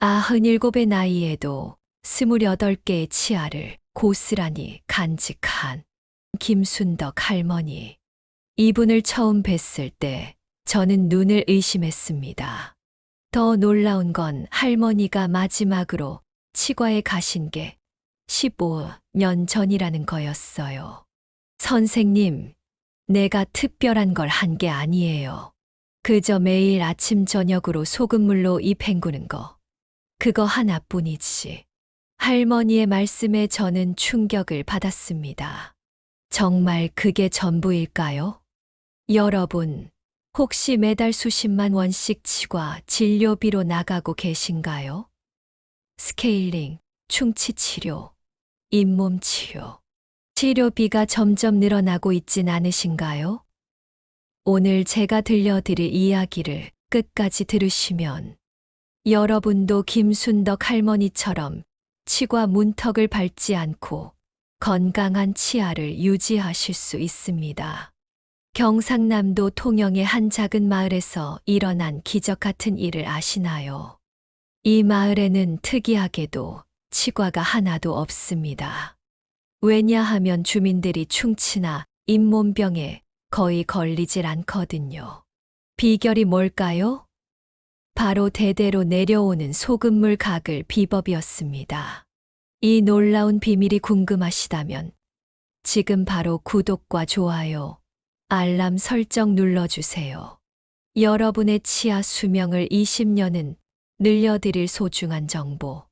97의 나이에도 28개의 치아를 고스란히 간직한 김순덕 할머니. 이분을 처음 뵀을 때 저는 눈을 의심했습니다. 더 놀라운 건 할머니가 마지막으로 치과에 가신 게 15년 전이라는 거였어요. 선생님, 내가 특별한 걸 한 게 아니에요. 그저 매일 아침 저녁으로 소금물로 입 헹구는 거. 그거 하나뿐이지. 할머니의 말씀에 저는 충격을 받았습니다. 정말 그게 전부일까요? 여러분, 혹시 매달 수십만 원씩 치과 진료비로 나가고 계신가요? 스케일링, 충치 치료, 잇몸 치료. 치료비가 점점 늘어나고 있진 않으신가요? 오늘 제가 들려드릴 이야기를 끝까지 들으시면 여러분도 김순덕 할머니처럼 치과 문턱을 밟지 않고 건강한 치아를 유지하실 수 있습니다. 경상남도 통영의 한 작은 마을에서 일어난 기적 같은 일을 아시나요? 이 마을에는 특이하게도 치과가 하나도 없습니다. 왜냐하면 주민들이 충치나 잇몸병에 거의 걸리질 않거든요. 비결이 뭘까요? 바로 대대로 내려오는 소금물 가글 비법이었습니다. 이 놀라운 비밀이 궁금하시다면 지금 바로 구독과 좋아요, 알람 설정 눌러주세요. 여러분의 치아 수명을 20년은 늘려드릴 소중한 정보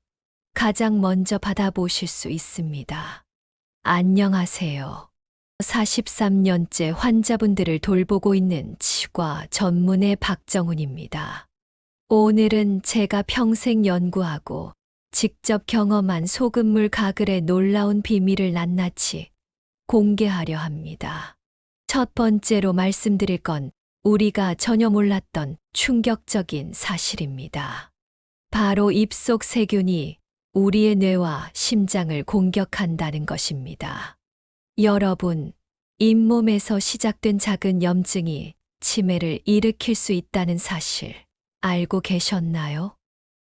가장 먼저 받아보실 수 있습니다. 안녕하세요. 43년째 환자분들을 돌보고 있는 치과 전문의 박정훈입니다. 오늘은 제가 평생 연구하고 직접 경험한 소금물 가글의 놀라운 비밀을 낱낱이 공개하려 합니다. 첫 번째로 말씀드릴 건 우리가 전혀 몰랐던 충격적인 사실입니다. 바로 입속 세균이 우리의 뇌와 심장을 공격한다는 것입니다. 여러분, 잇몸에서 시작된 작은 염증이 치매를 일으킬 수 있다는 사실 알고 계셨나요?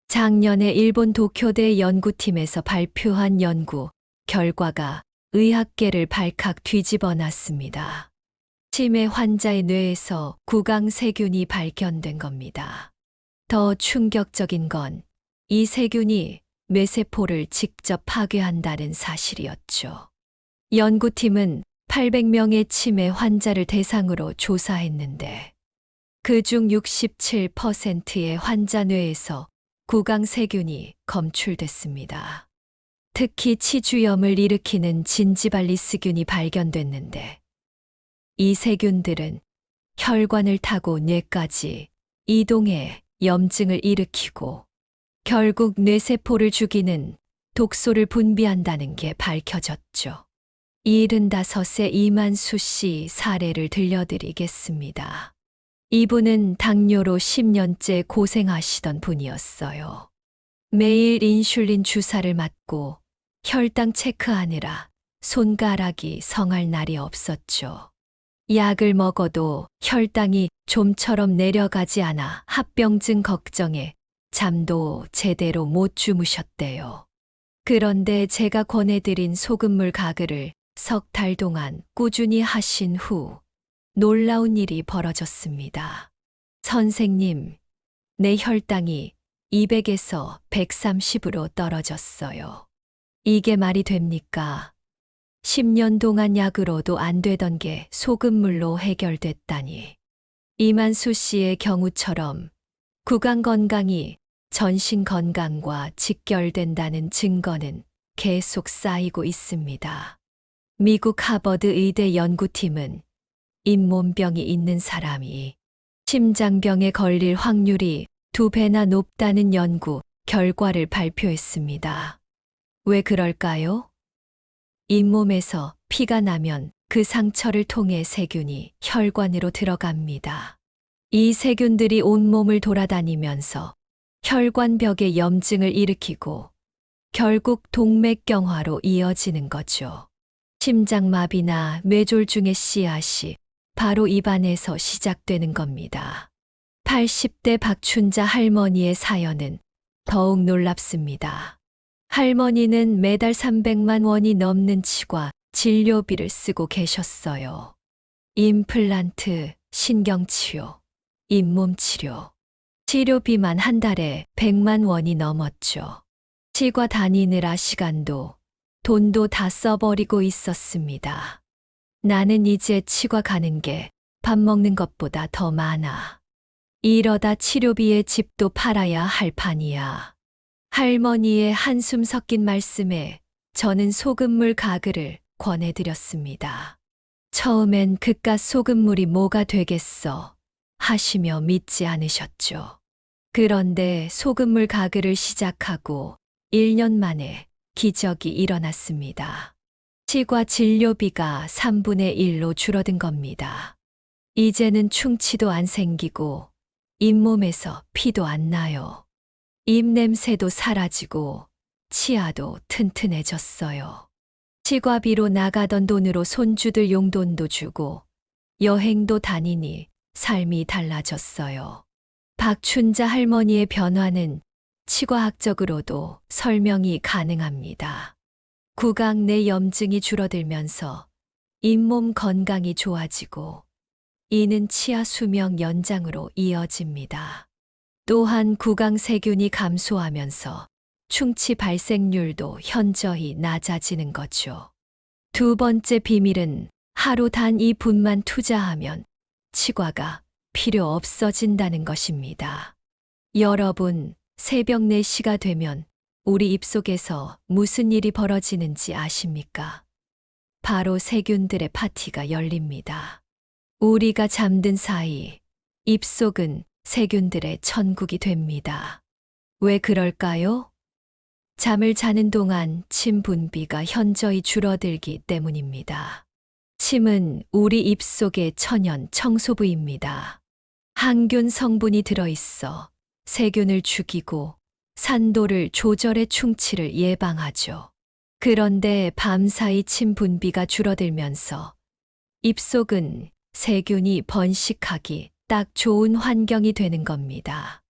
작년에 일본 도쿄대 연구팀에서 발표한 연구 결과가 의학계를 발칵 뒤집어 놨습니다. 치매 환자의 뇌에서 구강세균이 발견된 겁니다. 더 충격적인 건 이 세균이 뇌세포를 직접 파괴한다는 사실이었죠. 연구팀은 800명의 치매 환자를 대상으로 조사했는데 그중 67%의 환자 뇌에서 구강세균이 검출됐습니다. 특히 치주염을 일으키는 진지발리스균이 발견됐는데 이 세균들은 혈관을 타고 뇌까지 이동해 염증을 일으키고 결국 뇌세포를 죽이는 독소를 분비한다는 게 밝혀졌죠. 75세 이만수 씨 사례를 들려드리겠습니다. 이분은 당뇨로 10년째 고생하시던 분이었어요. 매일 인슐린 주사를 맞고 혈당 체크하느라 손가락이 성할 날이 없었죠. 약을 먹어도 혈당이 좀처럼 내려가지 않아 합병증 걱정에 잠도 제대로 못 주무셨대요. 그런데 제가 권해드린 소금물 가글을 석 달 동안 꾸준히 하신 후 놀라운 일이 벌어졌습니다. 선생님, 내 혈당이 200에서 130으로 떨어졌어요. 이게 말이 됩니까? 10년 동안 약으로도 안 되던 게 소금물로 해결됐다니. 이만수 씨의 경우처럼 구강 건강이 전신 건강과 직결된다는 증거는 계속 쌓이고 있습니다. 미국 하버드 의대 연구팀은 잇몸병이 있는 사람이 심장병에 걸릴 확률이 2배나 높다는 연구 결과를 발표했습니다. 왜 그럴까요? 잇몸에서 피가 나면 그 상처를 통해 세균이 혈관으로 들어갑니다. 이 세균들이 온몸을 돌아다니면서 혈관벽에 염증을 일으키고 결국 동맥경화로 이어지는 거죠. 심장마비나 뇌졸중의 씨앗이 바로 입안에서 시작되는 겁니다. 80대 박춘자 할머니의 사연은 더욱 놀랍습니다. 할머니는 매달 300만 원이 넘는 치과 진료비를 쓰고 계셨어요. 임플란트, 신경치료, 잇몸치료. 치료비만 한 달에 100만 원이 넘었죠. 치과 다니느라 시간도 돈도 다 써버리고 있었습니다. 나는 이제 치과 가는 게 밥 먹는 것보다 더 많아. 이러다 치료비에 집도 팔아야 할 판이야. 할머니의 한숨 섞인 말씀에 저는 소금물 가글을 권해드렸습니다. 처음엔 그깟 소금물이 뭐가 되겠어 하시며 믿지 않으셨죠. 그런데 소금물 가글을 시작하고 1년 만에 기적이 일어났습니다. 치과 진료비가 3분의 1로 줄어든 겁니다. 이제는 충치도 안 생기고 잇몸에서 피도 안 나요. 입냄새도 사라지고 치아도 튼튼해졌어요. 치과비로 나가던 돈으로 손주들 용돈도 주고 여행도 다니니 삶이 달라졌어요. 박춘자 할머니의 변화는 치과학적으로도 설명이 가능합니다. 구강 내 염증이 줄어들면서 잇몸 건강이 좋아지고 이는 치아 수명 연장으로 이어집니다. 또한 구강 세균이 감소하면서 충치 발생률도 현저히 낮아지는 거죠. 두 번째 비밀은 하루 단 2분만 투자하면 치과가 필요 없어진다는 것입니다. 여러분, 새벽 4시가 되면 우리 입속에서 무슨 일이 벌어지는지 아십니까? 바로 세균들의 파티가 열립니다. 우리가 잠든 사이 입속은 세균들의 천국이 됩니다. 왜 그럴까요? 잠을 자는 동안 침 분비가 현저히 줄어들기 때문입니다. 침은 우리 입속의 천연 청소부입니다. 항균 성분이 들어있어 세균을 죽이고 산도를 조절해 충치를 예방하죠. 그런데 밤사이 침 분비가 줄어들면서 입속은 세균이 번식하기 딱 좋은 환경이 되는 겁니다.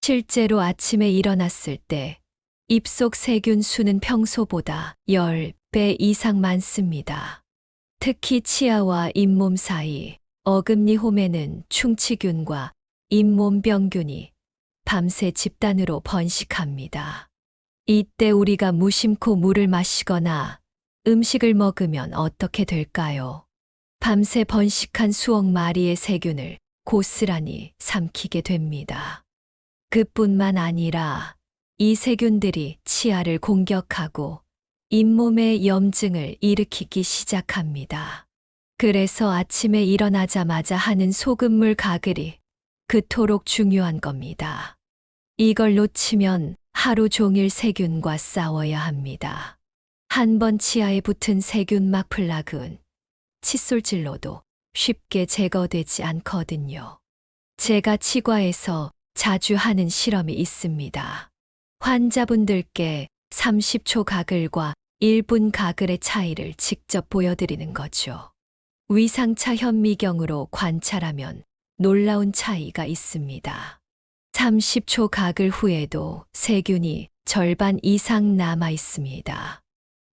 실제로 아침에 일어났을 때 입속 세균 수는 평소보다 10배 이상 많습니다. 특히 치아와 잇몸 사이 어금니 홈에는 충치균과 잇몸병균이 밤새 집단으로 번식합니다. 이때 우리가 무심코 물을 마시거나 음식을 먹으면 어떻게 될까요? 밤새 번식한 수억 마리의 세균을 고스란히 삼키게 됩니다. 그뿐만 아니라 이 세균들이 치아를 공격하고 잇몸의 염증을 일으키기 시작합니다. 그래서 아침에 일어나자마자 하는 소금물 가글이 그토록 중요한 겁니다. 이걸 놓치면 하루 종일 세균과 싸워야 합니다. 한 번 치아에 붙은 세균 막플락은 칫솔질로도 쉽게 제거되지 않거든요. 제가 치과에서 자주 하는 실험이 있습니다. 환자분들께 30초 가글과 1분 가글의 차이를 직접 보여드리는 거죠. 위상차 현미경으로 관찰하면 놀라운 차이가 있습니다. 30초 가글 후에도 세균이 절반 이상 남아 있습니다.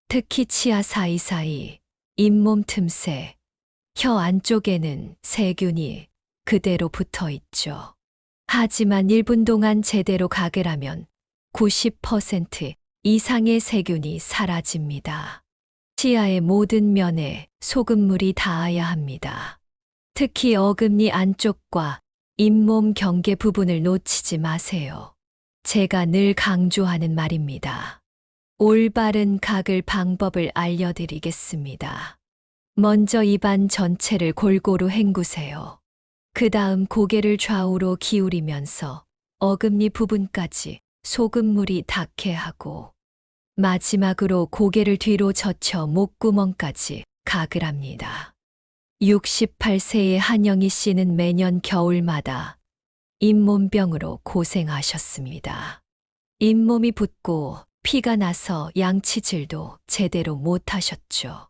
특히 치아 사이사이, 잇몸 틈새, 혀 안쪽에는 세균이 그대로 붙어 있죠. 하지만 1분 동안 제대로 가글하면 90% 이상의 세균이 사라집니다. 치아의 모든 면에 소금물이 닿아야 합니다. 특히 어금니 안쪽과 잇몸 경계 부분을 놓치지 마세요. 제가 늘 강조하는 말입니다. 올바른 가글 방법을 알려드리겠습니다. 먼저 입안 전체를 골고루 헹구세요. 그 다음 고개를 좌우로 기울이면서 어금니 부분까지 소금물이 닿게 하고 마지막으로 고개를 뒤로 젖혀 목구멍까지 가글합니다. 68세의 한영희 씨는 매년 겨울마다 잇몸병으로 고생하셨습니다. 잇몸이 붓고 피가 나서 양치질도 제대로 못하셨죠.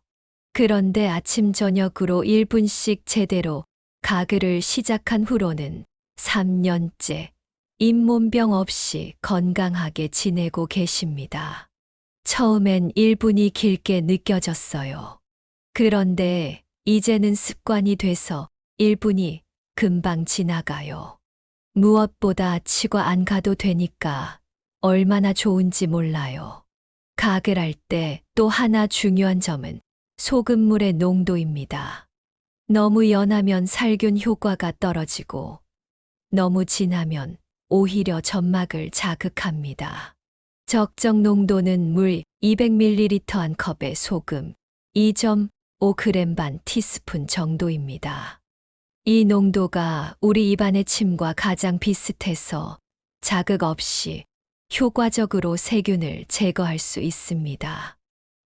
그런데 아침 저녁으로 1분씩 제대로 가글을 시작한 후로는 3년째 잇몸병 없이 건강하게 지내고 계십니다. 처음엔 1분이 길게 느껴졌어요. 그런데 이제는 습관이 돼서 1분이 금방 지나가요. 무엇보다 치과 안 가도 되니까 얼마나 좋은지 몰라요. 각을 할 때 또 하나 중요한 점은 소금물의 농도입니다. 너무 연하면 살균 효과가 떨어지고 너무 진하면 오히려 점막을 자극합니다. 적정 농도는 물 200ml 한 컵에 소금 2.5g 반 티스푼 정도입니다. 이 농도가 우리 입안의 침과 가장 비슷해서 자극 없이 효과적으로 세균을 제거할 수 있습니다.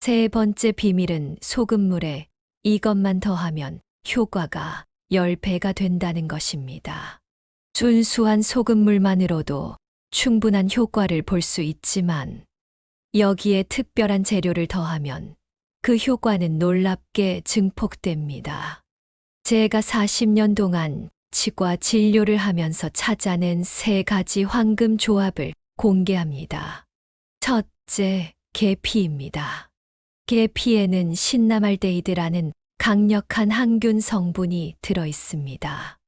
세 번째 비밀은 소금물에 이것만 더하면 효과가 10배가 된다는 것입니다. 순수한 소금물만으로도 충분한 효과를 볼 수 있지만 여기에 특별한 재료를 더하면 그 효과는 놀랍게 증폭됩니다. 제가 40년 동안 치과 진료를 하면서 찾아낸 3가지 황금 조합을 공개합니다. 첫째, 계피입니다. 계피에는 신나말데히드라는 강력한 항균 성분이 들어 있습니다.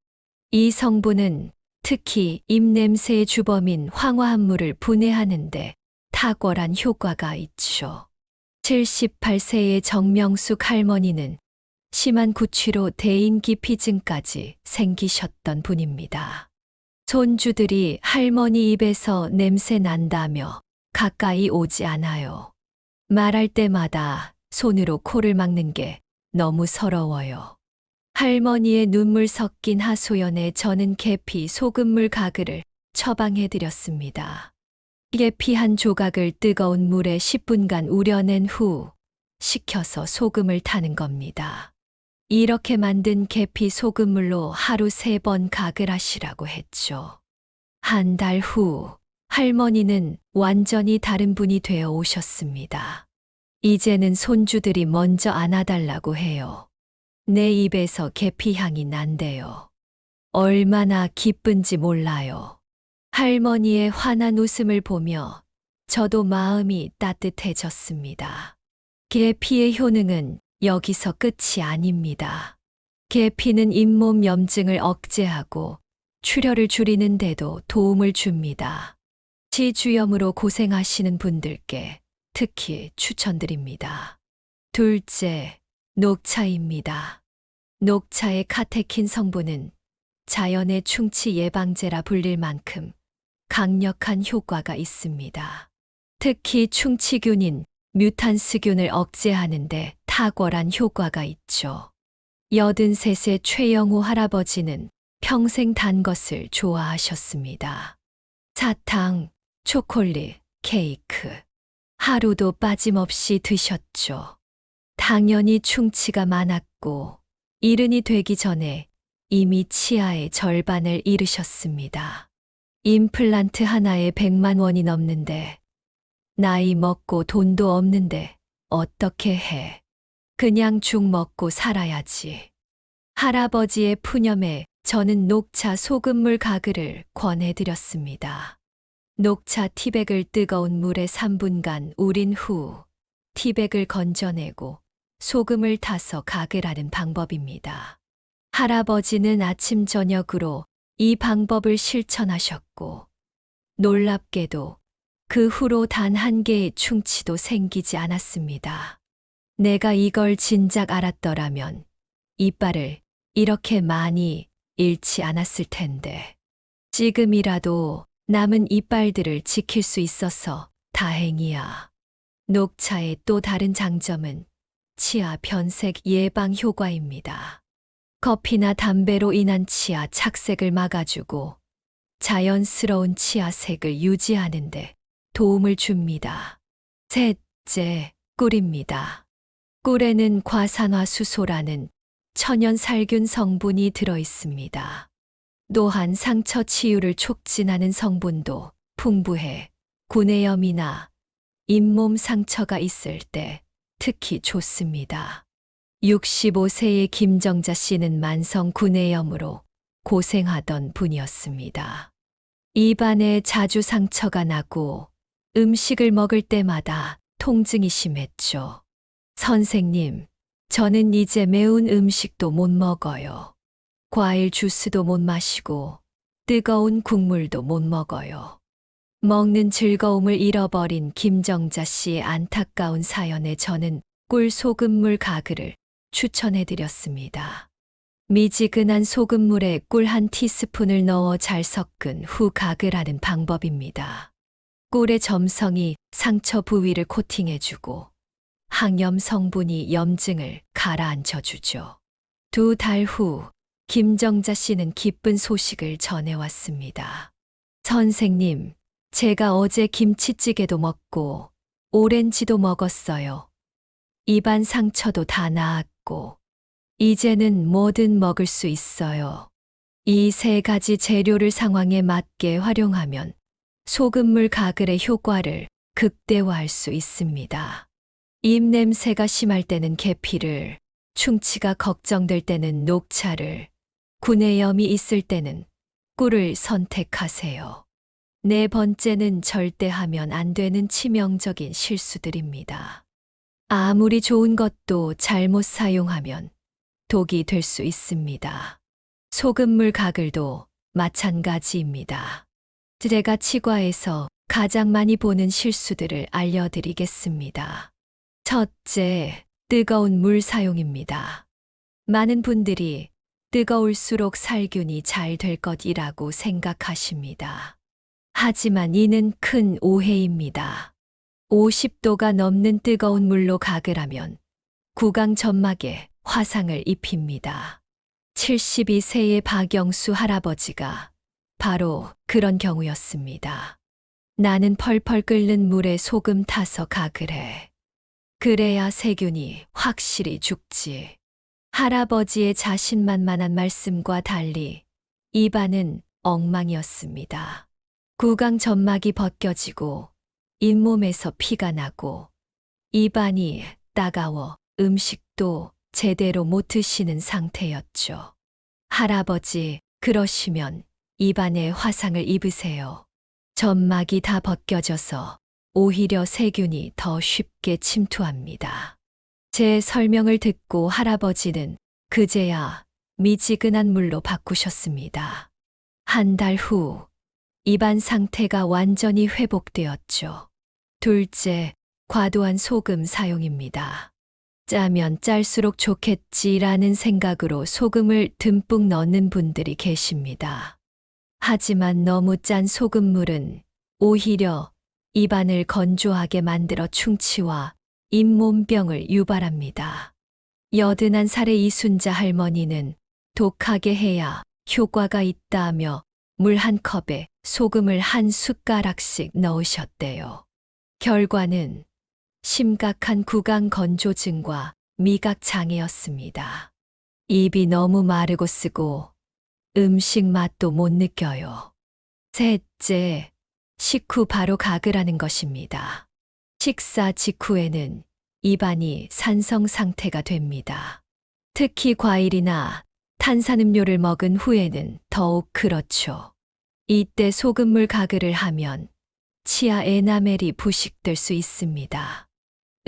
이 성분은 특히 입냄새의 주범인 황화합물을 분해하는데 탁월한 효과가 있죠. 78세의 정명숙 할머니는 심한 구취로 대인기피증까지 생기셨던 분입니다. 손주들이 할머니 입에서 냄새 난다며 가까이 오지 않아요. 말할 때마다 손으로 코를 막는 게 너무 서러워요. 할머니의 눈물 섞인 하소연에 저는 계피 소금물 가글을 처방해드렸습니다. 계피 한 조각을 뜨거운 물에 10분간 우려낸 후 식혀서 소금을 타는 겁니다. 이렇게 만든 계피 소금물로 하루 3번 가글하시라고 했죠. 한 달 후 할머니는 완전히 다른 분이 되어 오셨습니다. 이제는 손주들이 먼저 안아달라고 해요. 내 입에서 계피 향이 난대요. 얼마나 기쁜지 몰라요. 할머니의 환한 웃음을 보며 저도 마음이 따뜻해졌습니다. 계피의 효능은 여기서 끝이 아닙니다. 계피는 잇몸 염증을 억제하고 출혈을 줄이는 데도 도움을 줍니다. 치주염으로 고생하시는 분들께 특히 추천드립니다. 둘째, 녹차입니다. 녹차의 카테킨 성분은 자연의 충치 예방제라 불릴 만큼 강력한 효과가 있습니다. 특히 충치균인 뮤탄스균을 억제하는 데 탁월한 효과가 있죠. 83세 최영호 할아버지는 평생 단 것을 좋아하셨습니다. 사탕, 초콜릿, 케이크, 하루도 빠짐없이 드셨죠. 당연히 충치가 많았고 이른이 되기 전에 이미 치아의 절반을 잃으셨습니다. 임플란트 하나에 100만 원이 넘는데 나이 먹고 돈도 없는데 어떻게 해. 그냥 죽 먹고 살아야지. 할아버지의 푸념에 저는 녹차 소금물 가글을 권해드렸습니다. 녹차 티백을 뜨거운 물에 3분간 우린 후 티백을 건져내고 소금을 타서 가글하는 방법입니다. 할아버지는 아침 저녁으로 이 방법을 실천하셨고 놀랍게도 그 후로 단 한 개의 충치도 생기지 않았습니다. 내가 이걸 진작 알았더라면 이빨을 이렇게 많이 잃지 않았을 텐데. 지금이라도 남은 이빨들을 지킬 수 있어서 다행이야. 녹차의 또 다른 장점은 치아 변색 예방 효과입니다. 커피나 담배로 인한 치아 착색을 막아주고 자연스러운 치아색을 유지하는 데 도움을 줍니다. 셋째, 꿀입니다. 꿀에는 과산화수소라는 천연 살균 성분이 들어 있습니다. 또한 상처 치유를 촉진하는 성분도 풍부해 구내염이나 잇몸 상처가 있을 때 특히 좋습니다. 65세의 김정자 씨는 만성 구내염으로 고생하던 분이었습니다. 입안에 자주 상처가 나고 음식을 먹을 때마다 통증이 심했죠. 선생님, 저는 이제 매운 음식도 못 먹어요. 과일 주스도 못 마시고 뜨거운 국물도 못 먹어요. 먹는 즐거움을 잃어버린 김정자 씨의 안타까운 사연에 저는 꿀 소금물 가글을 추천해 드렸습니다. 미지근한 소금물에 꿀 한 티스푼을 넣어 잘 섞은 후 가글하는 방법입니다. 꿀의 점성이 상처 부위를 코팅해주고 항염 성분이 염증을 가라앉혀주죠. 2달 후 김정자 씨는 기쁜 소식을 전해왔습니다. 선생님, 제가 어제 김치찌개도 먹고 오렌지도 먹었어요. 입안 상처도 다 나았고 이제는 뭐든 먹을 수 있어요. 이 3가지 재료를 상황에 맞게 활용하면 소금물 가글의 효과를 극대화할 수 있습니다. 입냄새가 심할 때는 계피를, 충치가 걱정될 때는 녹차를, 구내염이 있을 때는 꿀을 선택하세요. 4번째는 절대 하면 안 되는 치명적인 실수들입니다. 아무리 좋은 것도 잘못 사용하면 독이 될 수 있습니다. 소금물 가글도 마찬가지입니다. 제가 치과에서 가장 많이 보는 실수들을 알려드리겠습니다. 첫째, 뜨거운 물 사용입니다. 많은 분들이 뜨거울수록 살균이 잘 될 것이라고 생각하십니다. 하지만 이는 큰 오해입니다. 50도가 넘는 뜨거운 물로 가글하면 구강 점막에 화상을 입힙니다. 72세의 박영수 할아버지가 바로 그런 경우였습니다. 나는 펄펄 끓는 물에 소금 타서 가글해. 그래야 세균이 확실히 죽지. 할아버지의 자신만만한 말씀과 달리 입안은 엉망이었습니다. 구강 점막이 벗겨지고 잇몸에서 피가 나고 입안이 따가워 음식도 제대로 못 드시는 상태였죠. 할아버지, 그러시면 입안에 화상을 입으세요. 점막이 다 벗겨져서 오히려 세균이 더 쉽게 침투합니다. 제 설명을 듣고 할아버지는 그제야 미지근한 물로 바꾸셨습니다. 1달 후 입안 상태가 완전히 회복되었죠. 둘째, 과도한 소금 사용입니다. 짜면 짤수록 좋겠지라는 생각으로 소금을 듬뿍 넣는 분들이 계십니다. 하지만 너무 짠 소금물은 오히려 입안을 건조하게 만들어 충치와 잇몸병을 유발합니다. 81살의 이순자 할머니는 독하게 해야 효과가 있다며 물 1컵에 소금을 1숟가락씩 넣으셨대요. 결과는 심각한 구강 건조증과 미각 장애였습니다. 입이 너무 마르고 쓰고 음식 맛도 못 느껴요. 셋째, 식후 바로 가글하는 것입니다. 식사 직후에는 입안이 산성 상태가 됩니다. 특히 과일이나 탄산음료를 먹은 후에는 더욱 그렇죠. 이때 소금물 가글을 하면 치아 에나멜이 부식될 수 있습니다.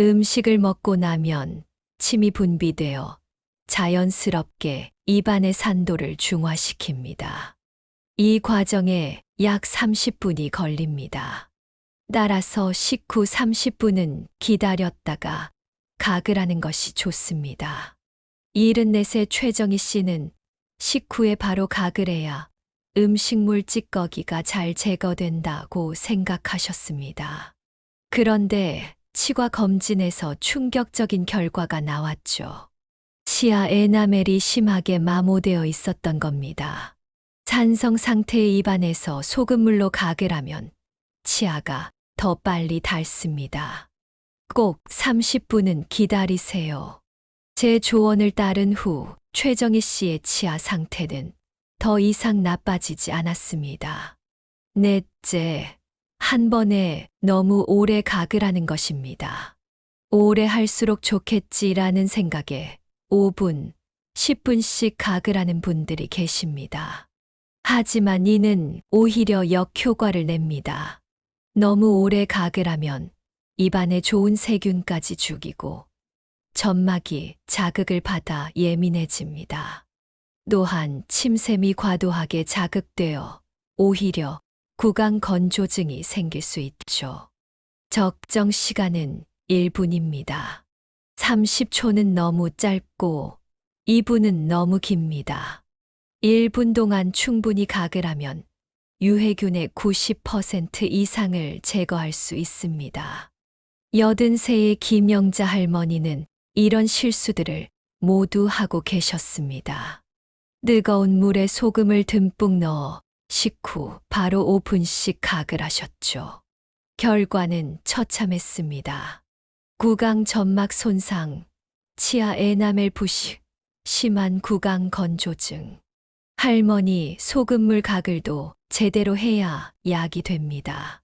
음식을 먹고 나면 침이 분비되어 자연스럽게 입안의 산도를 중화시킵니다. 이 과정에 약 30분이 걸립니다. 따라서 식후 30분은 기다렸다가 가글하는 것이 좋습니다. 74세 최정희 씨는 식후에 바로 가글해야 음식물 찌꺼기가 잘 제거된다고 생각하셨습니다. 그런데 치과 검진에서 충격적인 결과가 나왔죠. 치아 에나멜이 심하게 마모되어 있었던 겁니다. 산성 상태의 입안에서 소금물로 가글하면 치아가 더 빨리 닳습니다. 꼭 30분은 기다리세요. 제 조언을 따른 후 최정희 씨의 치아 상태는 더 이상 나빠지지 않았습니다. 넷째, 한 번에 너무 오래 가글하는 것입니다. 오래 할수록 좋겠지라는 생각에 5분, 10분씩 가글하는 분들이 계십니다. 하지만 이는 오히려 역효과를 냅니다. 너무 오래 각을 하면 입안에 좋은 세균까지 죽이고 점막이 자극을 받아 예민해집니다. 또한 침샘이 과도하게 자극되어 오히려 구강 건조증이 생길 수 있죠. 적정 시간은 1분입니다. 30초는 너무 짧고 2분은 너무 깁니다. 1분 동안 충분히 각을 하면 유해균의 90% 이상을 제거할 수 있습니다. 80세의 김영자 할머니는 이런 실수들을 모두 하고 계셨습니다. 뜨거운 물에 소금을 듬뿍 넣어 식후 바로 5분씩 각을 하셨죠. 결과는 처참했습니다. 구강 점막 손상, 치아 에나멜 부식, 심한 구강 건조증. 할머니 소금물 가글도 제대로 해야 약이 됩니다.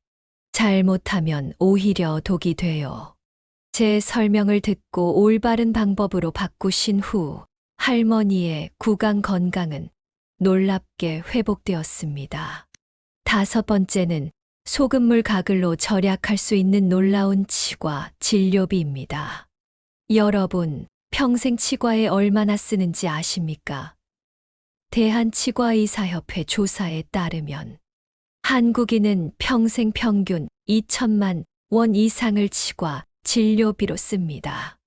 잘못하면 오히려 독이 돼요. 제 설명을 듣고 올바른 방법으로 바꾸신 후 할머니의 구강 건강은 놀랍게 회복되었습니다. 5번째는 소금물 가글로 절약할 수 있는 놀라운 치과 진료비입니다. 여러분, 평생 치과에 얼마나 쓰는지 아십니까? 대한치과의사협회 조사에 따르면 한국인은 평생 평균 2천만 원 이상을 치과 진료비로 씁니다.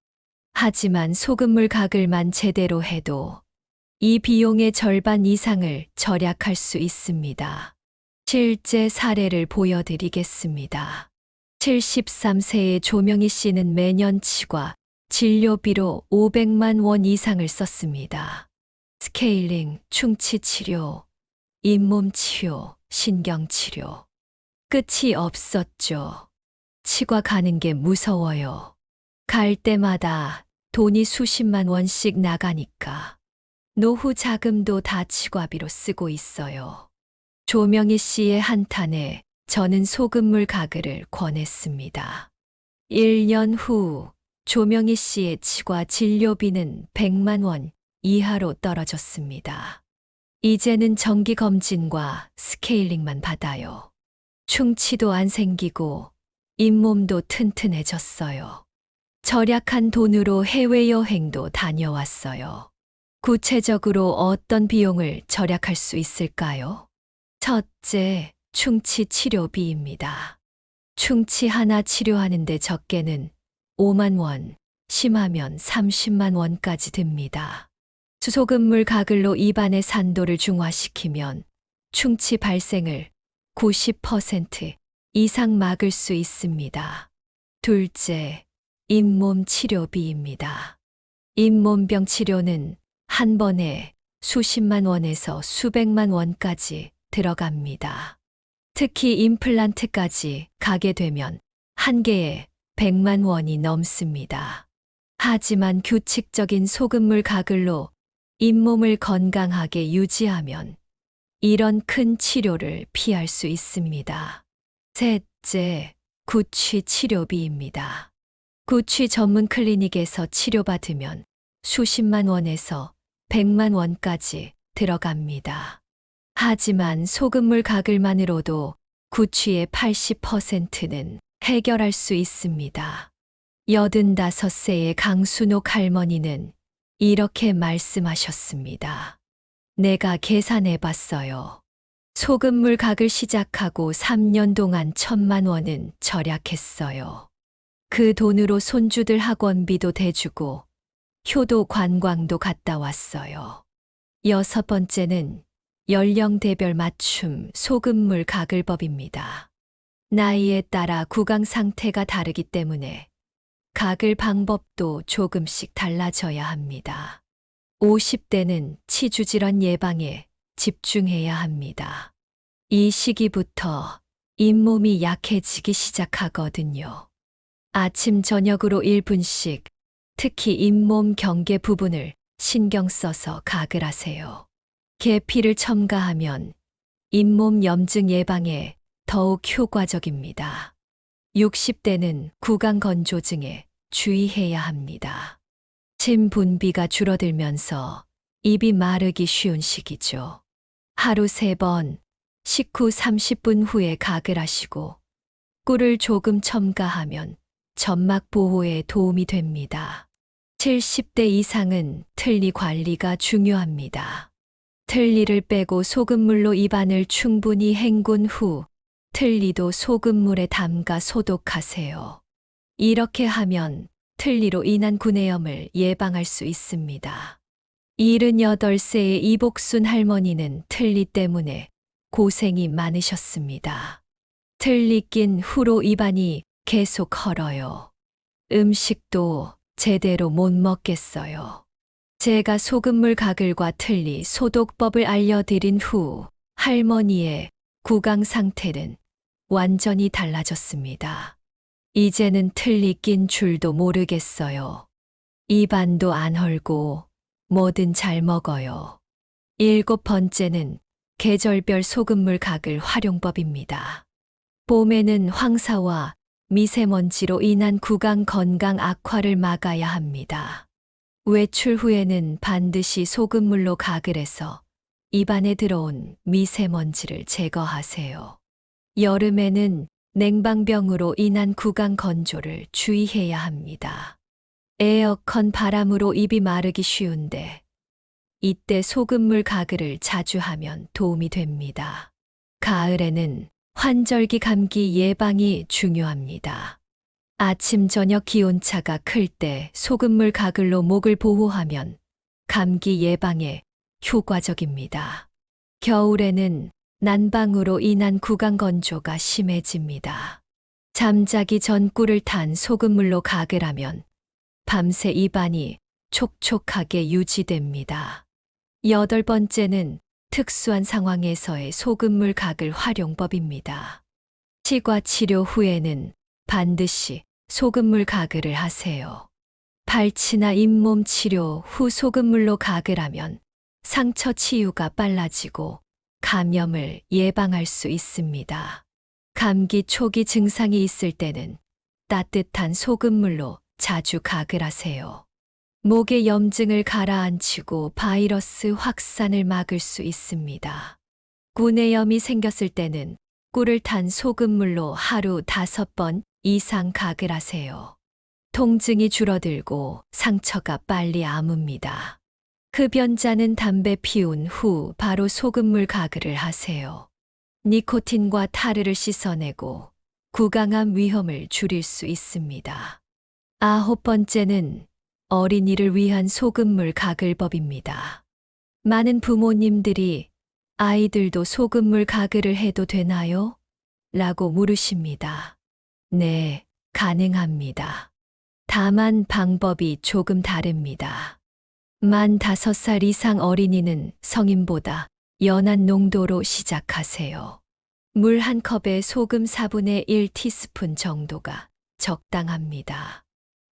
하지만 소금물 가글만 제대로 해도 이 비용의 절반 이상을 절약할 수 있습니다. 실제 사례를 보여드리겠습니다. 73세의 조명희 씨는 매년 치과 진료비로 500만 원 이상을 썼습니다. 스케일링, 충치 치료, 잇몸 치료, 신경 치료. 끝이 없었죠. 치과 가는 게 무서워요. 갈 때마다 돈이 수십만 원씩 나가니까. 노후 자금도 다 치과비로 쓰고 있어요. 조명희 씨의 한탄에 저는 소금물 가글을 권했습니다. 1년 후 조명희 씨의 치과 진료비는 100만 원 이하로 떨어졌습니다. 이제는 정기검진과 스케일링만 받아요. 충치도 안 생기고 잇몸도 튼튼해졌어요. 절약한 돈으로 해외여행도 다녀왔어요. 구체적으로 어떤 비용을 절약할 수 있을까요? 첫째, 충치 치료비입니다. 충치 하나 치료하는데 적게는 5만 원, 심하면 30만 원까지 듭니다. 소금물 가글로 입안의 산도를 중화시키면 충치 발생을 90% 이상 막을 수 있습니다. 둘째, 잇몸 치료비입니다. 잇몸병 치료는 한 번에 수십만 원에서 수백만 원까지 들어갑니다. 특히 임플란트까지 가게 되면 한 개에 100만 원이 넘습니다. 하지만 규칙적인 소금물 가글로 잇몸을 건강하게 유지하면 이런 큰 치료를 피할 수 있습니다. 셋째, 구취 치료비입니다. 구취 전문 클리닉에서 치료받으면 수십만 원에서 100만 원까지 들어갑니다. 하지만 소금물 가글만으로도 구취의 80%는 해결할 수 있습니다. 85세의 강순옥 할머니는 이렇게 말씀하셨습니다. 내가 계산해 봤어요. 소금물 가글 시작하고 3년 동안 1,000만 원은 절약했어요. 그 돈으로 손주들 학원비도 대주고 효도 관광도 갔다 왔어요. 6번째는 연령대별 맞춤 소금물 가글법입니다. 나이에 따라 구강 상태가 다르기 때문에 가글 방법도 조금씩 달라져야 합니다. 50대는 치주질환 예방에 집중해야 합니다. 이 시기부터 잇몸이 약해지기 시작하거든요. 아침 저녁으로 1분씩 특히 잇몸 경계 부분을 신경 써서 가글 하세요. 계피를 첨가하면 잇몸 염증 예방에 더욱 효과적입니다. 60대는 구강 건조증에 주의해야 합니다. 침 분비가 줄어들면서 입이 마르기 쉬운 시기죠. 하루 3번, 식후 30분 후에 각을 하시고 꿀을 조금 첨가하면 점막 보호에 도움이 됩니다. 70대 이상은 틀니 관리가 중요합니다. 틀니를 빼고 소금물로 입안을 충분히 헹군 후 틀니도 소금물에 담가 소독하세요. 이렇게 하면 틀니로 인한 구내염을 예방할 수 있습니다. 78세의 이복순 할머니는 틀니 때문에 고생이 많으셨습니다. 틀니 낀 후로 입안이 계속 헐어요. 음식도 제대로 못 먹겠어요. 제가 소금물 가글과 틀니 소독법을 알려드린 후 할머니의 구강 상태는 완전히 달라졌습니다. 이제는 틀니 낀 줄도 모르겠어요. 입안도 안 헐고 뭐든 잘 먹어요. 7번째는 계절별 소금물 가글 활용법입니다. 봄에는 황사와 미세먼지로 인한 구강 건강 악화를 막아야 합니다. 외출 후에는 반드시 소금물로 가글해서 입안에 들어온 미세먼지를 제거하세요. 여름에는 냉방병으로 인한 구강 건조를 주의해야 합니다. 에어컨 바람으로 입이 마르기 쉬운데 이때 소금물 가글을 자주 하면 도움이 됩니다. 가을에는 환절기 감기 예방이 중요합니다. 아침 저녁 기온차가 클 때 소금물 가글로 목을 보호하면 감기 예방에 효과적입니다. 겨울에는 난방으로 인한 구강 건조가 심해집니다. 잠자기 전 꿀을 탄 소금물로 가글하면 밤새 입안이 촉촉하게 유지됩니다. 8번째는 특수한 상황에서의 소금물 가글 활용법입니다. 치과 치료 후에는 반드시 소금물 가글을 하세요. 발치나 잇몸 치료 후 소금물로 가글하면 상처 치유가 빨라지고 감염을 예방할 수 있습니다. 감기 초기 증상이 있을 때는 따뜻한 소금물로 자주 가글하세요. 목의 염증을 가라앉히고 바이러스 확산을 막을 수 있습니다. 구내염이 생겼을 때는 꿀을 탄 소금물로 하루 5번 이상 가글하세요. 통증이 줄어들고 상처가 빨리 아뭅니다. 흡연자는 담배 피운 후 바로 소금물 가글을 하세요. 니코틴과 타르를 씻어내고 구강암 위험을 줄일 수 있습니다. 9번째는 어린이를 위한 소금물 가글법입니다. 많은 부모님들이 아이들도 소금물 가글을 해도 되나요? 라고 물으십니다. 네, 가능합니다. 다만 방법이 조금 다릅니다. 만 5살 이상 어린이는 성인보다 연한 농도로 시작하세요. 물 한 컵에 소금 4분의 1 티스푼 정도가 적당합니다.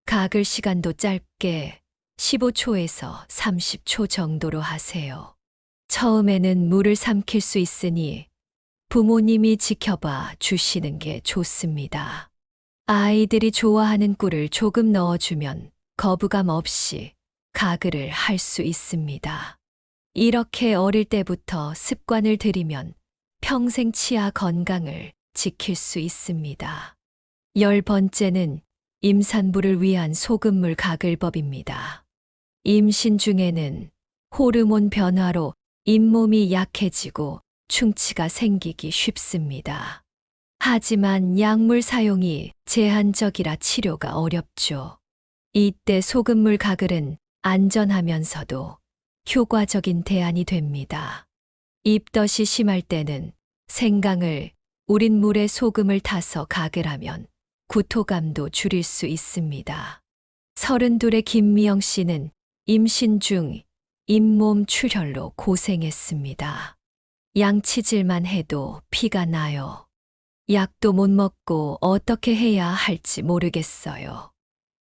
가글 시간도 짧게 15초에서 30초 정도로 하세요. 처음에는 물을 삼킬 수 있으니 부모님이 지켜봐 주시는 게 좋습니다. 아이들이 좋아하는 꿀을 조금 넣어주면 거부감 없이 가글을 할 수 있습니다. 이렇게 어릴 때부터 습관을 들이면 평생 치아 건강을 지킬 수 있습니다. 10번째는 임산부를 위한 소금물 가글법입니다. 임신 중에는 호르몬 변화로 잇몸이 약해지고 충치가 생기기 쉽습니다. 하지만 약물 사용이 제한적이라 치료가 어렵죠. 이때 소금물 가글은 안전하면서도 효과적인 대안이 됩니다. 입덧이 심할 때는 생강을 우린 물에 소금을 타서 가글하면 구토감도 줄일 수 있습니다. 32의 김미영 씨는 임신 중 잇몸 출혈로 고생했습니다. 양치질만 해도 피가 나요. 약도 못 먹고 어떻게 해야 할지 모르겠어요.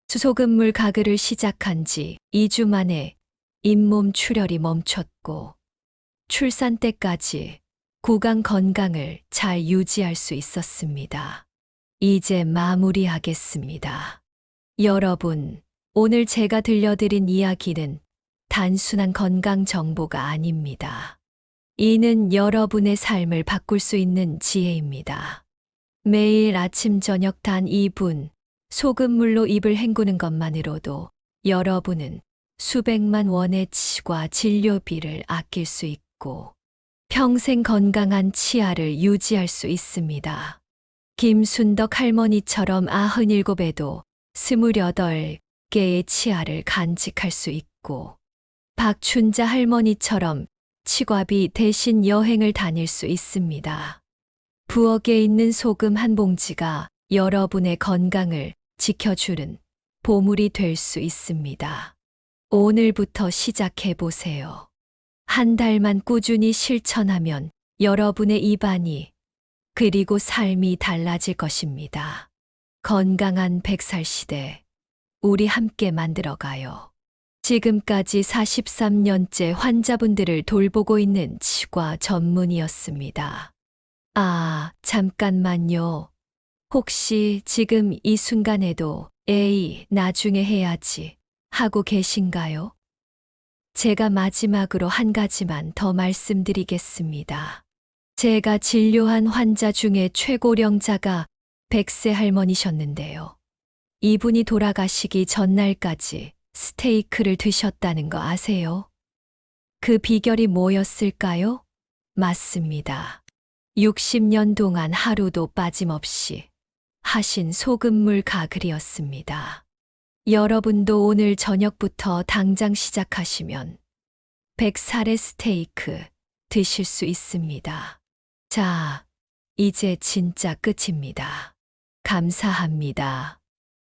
소금물 가글을 시작한 지 2주 만에 잇몸 출혈이 멈췄고 출산 때까지 구강 건강을 잘 유지할 수 있었습니다. 이제 마무리하겠습니다. 여러분, 오늘 제가 들려드린 이야기는 단순한 건강 정보가 아닙니다. 이는 여러분의 삶을 바꿀 수 있는 지혜입니다. 매일 아침 저녁 단 2분 소금물로 입을 헹구는 것만으로도 여러분은 수백만 원의 치과 진료비를 아낄 수 있고 평생 건강한 치아를 유지할 수 있습니다. 김순덕 할머니처럼 97에도 28개의 치아를 간직할 수 있고 박춘자 할머니처럼 치과비 대신 여행을 다닐 수 있습니다. 부엌에 있는 소금 한 봉지가 여러분의 건강을 지켜주는 보물이 될 수 있습니다. 오늘부터 시작해 보세요. 한 달만 꾸준히 실천하면 여러분의 입안이 그리고 삶이 달라질 것입니다. 건강한 100살 시대, 우리 함께 만들어가요. 지금까지 43년째 환자분들을 돌보고 있는 치과 전문의였습니다. 아, 잠깐만요. 혹시 지금 이 순간에도 에이, 나중에 해야지 하고 계신가요? 제가 마지막으로 한 가지만 더 말씀드리겠습니다. 제가 진료한 환자 중에 최고령자가 100세 할머니셨는데요. 이분이 돌아가시기 전날까지 스테이크를 드셨다는 거 아세요? 그 비결이 뭐였을까요? 맞습니다. 60년 동안 하루도 빠짐없이 하신 소금물 가글이었습니다. 여러분도 오늘 저녁부터 당장 시작하시면 100살의 스테이크 드실 수 있습니다. 자, 이제 진짜 끝입니다. 감사합니다.